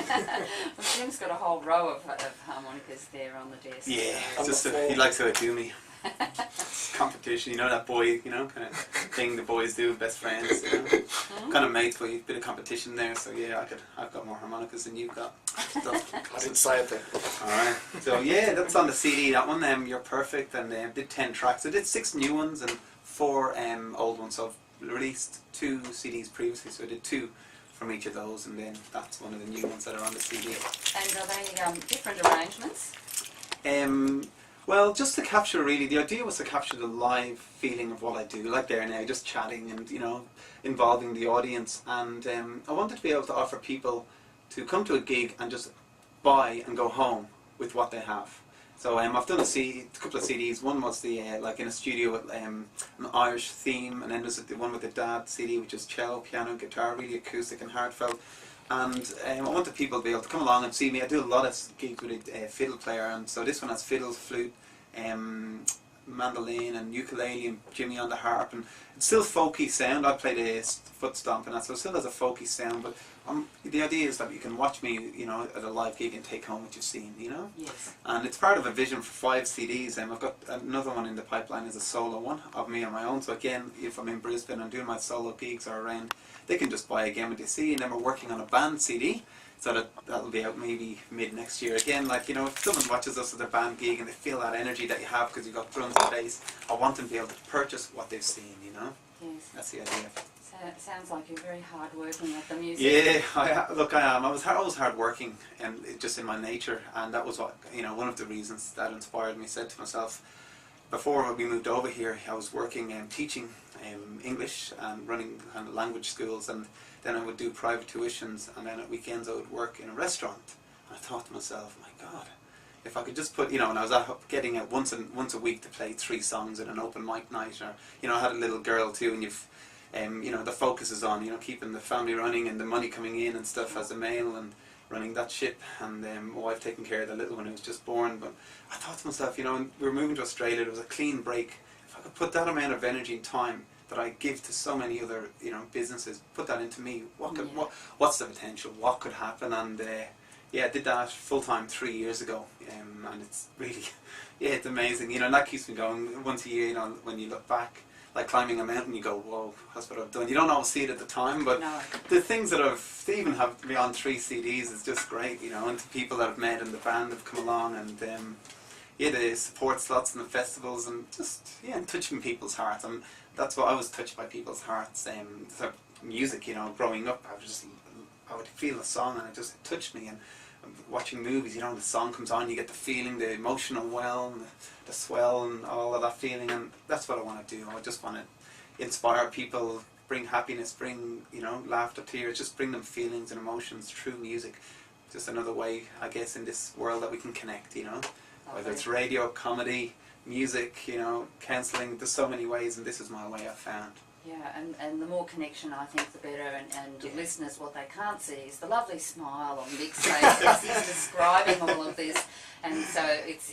Well, Jim's got a whole row of harmonicas there on the desk. Yeah, so he likes to outdo me. Competition, you know, that boy, you know, kind of thing the boys do, best friends, you know. Kind of mates, but a bit of competition there, so yeah, I've got more harmonicas than you've got. I didn't say it then. Alright, so yeah, that's on the CD, that one, You're Perfect, and did 10 tracks. I did 6 new ones and 4 old ones, so I've released 2 CDs previously, so I did 2 from each of those, and then that's one of the new ones that are on the CD. And are they different arrangements? Well, just to capture, really, the idea was to capture the live feeling of what I do, like there now, just chatting and, you know, involving the audience. And I wanted to be able to offer people to come to a gig and just buy and go home with what they have. So I've done a couple of CDs. One was the like in a studio with an Irish theme, and then there's the one with the Dad CD, which is cello, piano, guitar, really acoustic and heartfelt. And I wanted people to be able to come along and see me. I do a lot of gigs with a fiddle player, and so this one has fiddle, flute, mandolin and ukulele, and Jimmy on the harp, and it's still folky sound. I play the foot stomp and that, so it still has a folky sound, but the idea is that you can watch me, you know, at a live gig and take home what you've seen, you know? Yes. And it's part of a vision for 5 CDs. I've got another one in the pipeline as a solo one of me on my own, so again, if I'm in Brisbane and doing my solo gigs or around, they can just buy again what they see. And then we're working on a band CD, so that'll be out maybe mid next year. Again, like, you know, if someone watches us at a band gig and they feel that energy that you have because you've got drums and bass, I want them to be able to purchase what they've seen, you know? Yes. That's the idea. So it sounds like you're very hard working at the music. Yeah, look, I am. I was always hard working, and just in my nature, and that was what, you know, one of the reasons that inspired me. I said to myself, before we moved over here, I was working and teaching English and running kind of language schools, and then I would do private tuitions, and then at weekends I would work in a restaurant. And I thought to myself, my God, if I could just put, you know, and I was getting out once a week to play 3 songs at an open mic night, or, you know, I had a little girl too, and you know, the focus is on, you know, keeping the family running and the money coming in and stuff as a male, and running that ship, and my wife taking care of the little one who was just born. But I thought to myself, you know, when we were moving to Australia, it was a clean break. If I could put that amount of energy and time that I give to so many other, you know, businesses, put that into me, what's the potential? What could happen? And yeah, I did that full time 3 years ago, and it's really, yeah, it's amazing, you know, and that keeps me going. Once a year, you know, when you look back, like climbing a mountain, you go, whoa, that's what I've done. You don't always see it at the time, but no. The things that to even have me on 3 CDs is just great, you know, and the people that I've met in the band have come along, and yeah, the support slots and the festivals, and just, yeah, touching people's hearts. And that's what I was touched by, people's hearts. The music, you know, growing up, I would feel a song and it just touched me. And watching movies, you know, the song comes on, you get the feeling, the emotional well, and the swell, and all of that feeling. And that's what I want to do. I just want to inspire people, bring happiness, bring, you know, laughter, tears, just bring them feelings and emotions through music. Just another way, I guess, in this world that we can connect, you know. Whether it's radio, comedy, music, you know, counselling, there's so many ways, and this is my way I've found. Yeah, and the more connection, I think, the better. And the listeners, what they can't see is the lovely smile on Mick's face as he's describing all of this. And so it's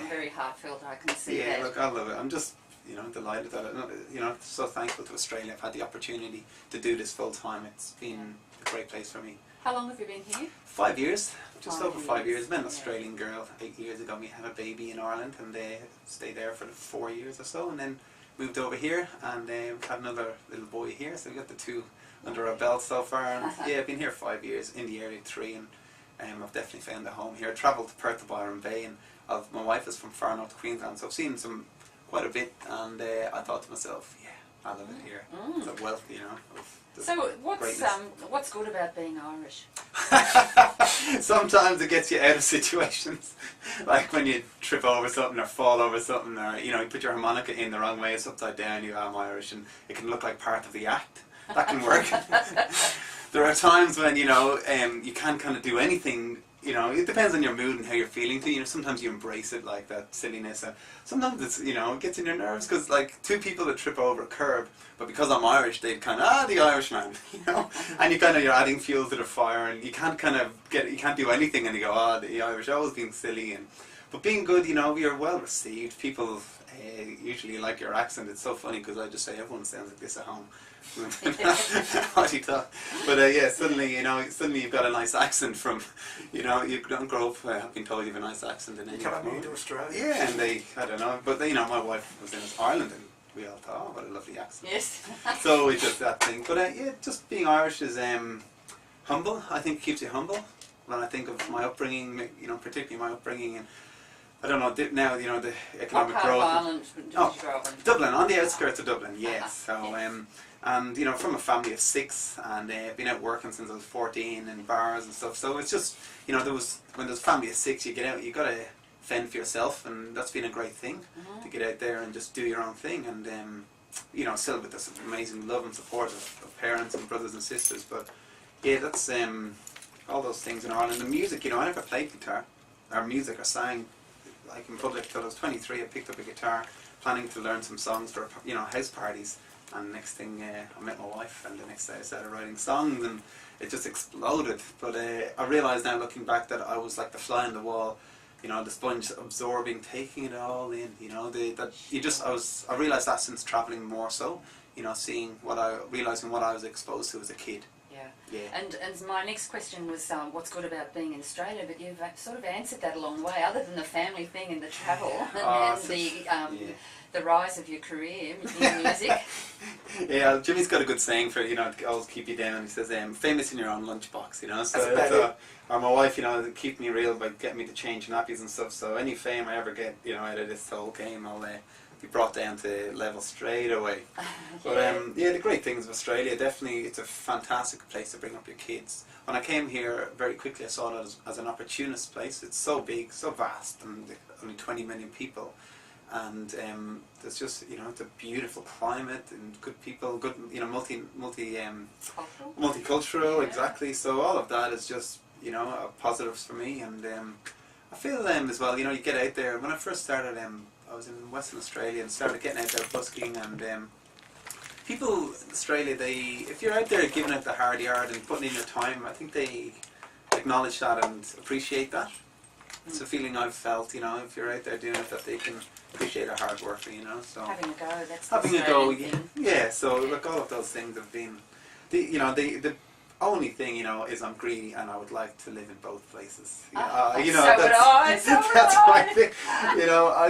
very heartfelt, I can see that. Yeah, look, I love it. I'm just, you know, delighted that, you know, so thankful to Australia. I've had the opportunity to do this full time. It's been a great place for me. How long have you been here? 5 years, just over 5 years. Met an Australian girl 8 years ago. We had a baby in Ireland, and they stayed there for 4 years or so, and then moved over here, and we've had another little boy here, so we got the 2 under our belt so far. And yeah, I've been here 5 years, in the area 3, and I've definitely found a home here. I travelled to Perth to Byron Bay, and my wife is from far north Queensland, so I've seen quite a bit, and I thought to myself, yeah, I love it here. It's a wealth, you know. So what's good about being Irish? Sometimes it gets you out of situations, like when you trip over something or fall over something, or, you know, you put your harmonica in the wrong way, it's upside down, I'm Irish, and it can look like part of the act. That can work. There are times when, you know, you can't kind of do anything. You know, it depends on your mood and how you're feeling. You know, sometimes you embrace it, like that silliness. Sometimes it's, you know, it gets in your nerves, because like 2 people that trip over a curb, but because I'm Irish, they'd kind of, the Irishman, you know, and you're adding fuel to the fire, and you can't you can't do anything, and you go, the Irish, always being silly, but being good, you know, you're well received. People usually like your accent. It's so funny because I just say everyone sounds like this at home. What you thought? But yeah, suddenly you've got a nice accent from, you don't grow up being told you have a nice accent in any. You come to Australia. Yeah, and I don't know, but my wife was in Ireland and we all thought, oh, what a lovely accent. Yes. So it's just that thing. But yeah, just being Irish is humble. I think it keeps you humble. When I think of my upbringing, particularly my upbringing, and I don't know now, the economic What part growth. of Ireland did you grow up in? Dublin, on the outskirts of Dublin, yes. So, and from a family of 6, and been out working since I was 14 in bars and stuff. So it's just, when there's a family of 6, you get out, you got to fend for yourself, and that's been a great thing to get out there and just do your own thing, and still with this amazing love and support of parents and brothers and sisters. But yeah, that's all those things in Ireland. The music, I never played guitar or music or sang like in public till I was 23. I picked up a guitar, planning to learn some songs for house parties, and next thing I met my wife, and the next day I started writing songs, and it just exploded. But I realised now, looking back, that I was like the fly on the wall, the sponge absorbing, taking it all in. I realised that since travelling more so, realising what I was exposed to as a kid. Yeah. And my next question was what's good about being in Australia, but you've sort of answered that a long way, other than the family thing and the travel the rise of your career in music. Yeah, Jimmy's got a good saying for, to always keep you down. He says, famous in your own lunchbox, so or my wife, keep me real by getting me to change nappies and stuff, so any fame I ever get, out of this whole game, I'll be brought down to level straight away. But the great things of Australia, definitely it's a fantastic place to bring up your kids. When I came here, very quickly I saw it as an opportunist place. It's so big, so vast, and only 20 million people. And there's just, it's a beautiful climate and good people, good, multicultural, exactly. So all of that is just, positives for me. And I feel as well, you get out there. When I first started, I was in Western Australia and started getting out there busking, and people in Australia, if you're out there giving it the hard yard and putting in your time, I think they acknowledge that and appreciate that. It's a feeling I've felt, if you're out there doing it, that they can appreciate our hard work, so having a go, that's having the a go, thing. yeah. So look, all of those things have been, the only thing, is I'm greedy and I would like to live in both places. So that's would I, that's my thing.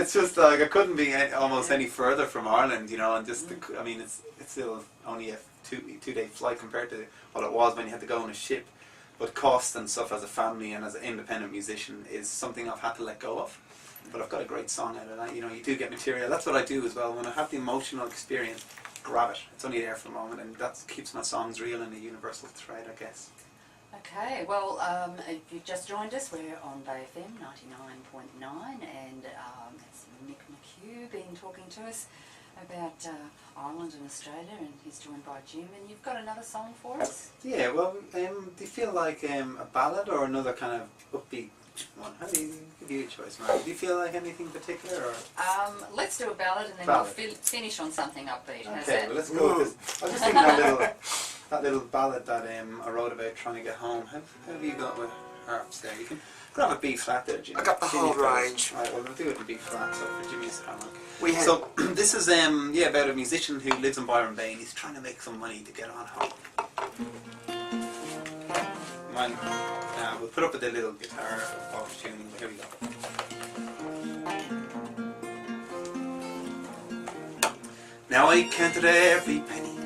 It's just like I couldn't be almost any further from Ireland, and just it's still only a two-day flight compared to what it was when you had to go on a ship. But cost and stuff as a family and as an independent musician is something I've had to let go of. But I've got a great song out of that. You do get material. That's what I do as well. When I have the emotional experience, grab it. It's only there for a moment, and that keeps my songs real and a universal thread, I guess. Okay, well, if you've just joined us, we're on Bay FM 99.9, and it's Mick McHugh been talking to us about Ireland and Australia, and he's joined by Jim, and you've got another song for us? Yeah, well, do you feel like a ballad or another kind of upbeat one? How do you give you a choice, Mark? Do you feel like anything particular? Or? Let's do a ballad, and then we'll finish on something upbeat. Okay, well, let's go with this. I was just thinking that little ballad that I wrote about trying to get home. How have you got with harps there? You can grab a B flat there, Jimmy. I got the whole range. Right, well, we'll do it in B flat, so for Jimmy's hammock. So this is about a musician who lives in Byron Bay, and he's trying to make some money to get on home. We'll put up with the little guitar box tuning. Here we go. Now I counted every penny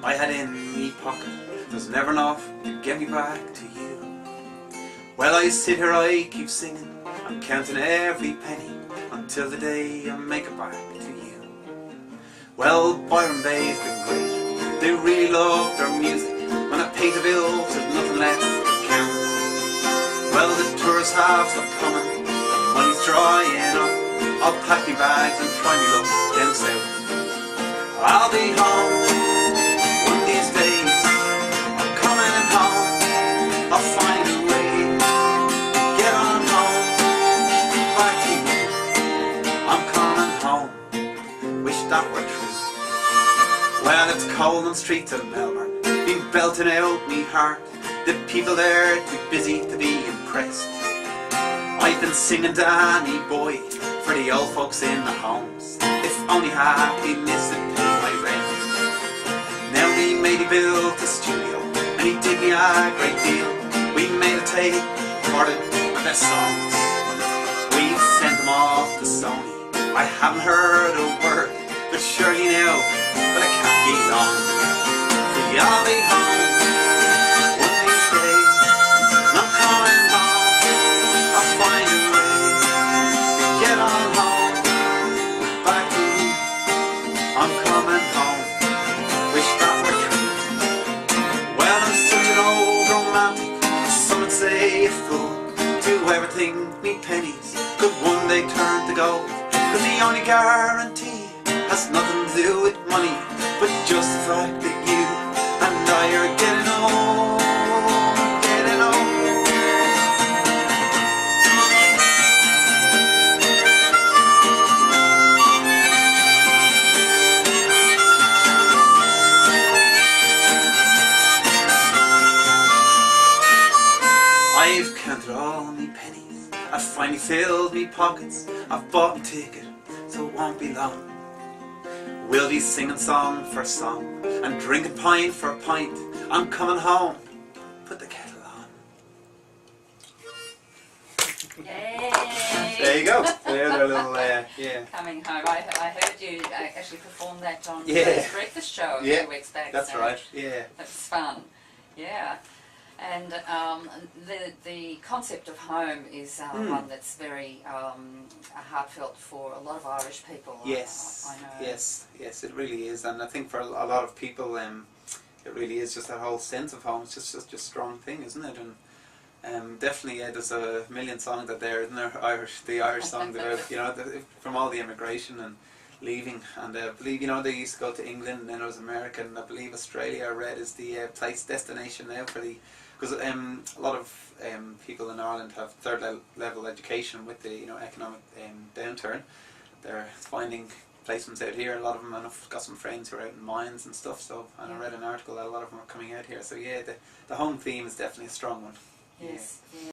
I had in me pocket. There's never enough to get me back to you. Well, I sit here, I keep singing, I'm counting every penny until the day I make it back to you. Well, Byron Bay's been great. They really love their music. When I pay the bills, there's nothing left to count. Well, the tourists have stopped coming, the money's drying up. I'll pack me bags and try me luck down south. I'll be home one of these days. I'm coming home. I'll find a way to get on home back to you. I'm coming home. Wish that were true. Well, it's cold on the streets of Melbourne, been belting out me heart. The people there too busy to be impressed. I've been singing Danny Boy for the old folks in the homes. only happiness and pay my rent. Now me matey built a studio, and he did me a great deal. We made a tape, recorded my best songs. We sent them off to Sony. I haven't heard a word, but surely now, but it can't be long. See, I'll be home one of these days, and I'm coming home. I'll find a way to get on home, back to you. I'm coming home, wish that were true. Well, I'm such an old romantic, some would say a fool. Do everything me pennies could one day turn to gold. Cause the only guarantee has nothing to do with money, but just the fact that you and I are getting old, getting old. I've counted all me pennies, I've finally filled me pockets, I've bought a ticket, so it won't be long. We'll be singing song for song and drinking pint for pint. I'm coming home, put the kettle on. Yay! There you go. There's our little, yeah. Coming home. I heard you actually perform that on Yeah. the breakfast show a Yeah, few weeks back. That's so right, yeah. That was fun. Yeah. And the concept of home is one that's very heartfelt for a lot of Irish people. Yes, I know. yes, it really is. And I think for a lot of people, it really is just that whole sense of home. It's just such a strong thing, isn't it? And definitely, there's a million songs out there, isn't there? The Irish songs that are, from all the immigration and leaving. And I believe, they used to go to England, and then there was America, and I believe Australia, I read, is the destination now for the... Because a lot of people in Ireland have third level education with the economic downturn. They're finding placements out here. A lot of them, I've got some friends who are out in mines and stuff. So, and I read an article that a lot of them are coming out here. So yeah, the home theme is definitely a strong one. Yes. Yeah.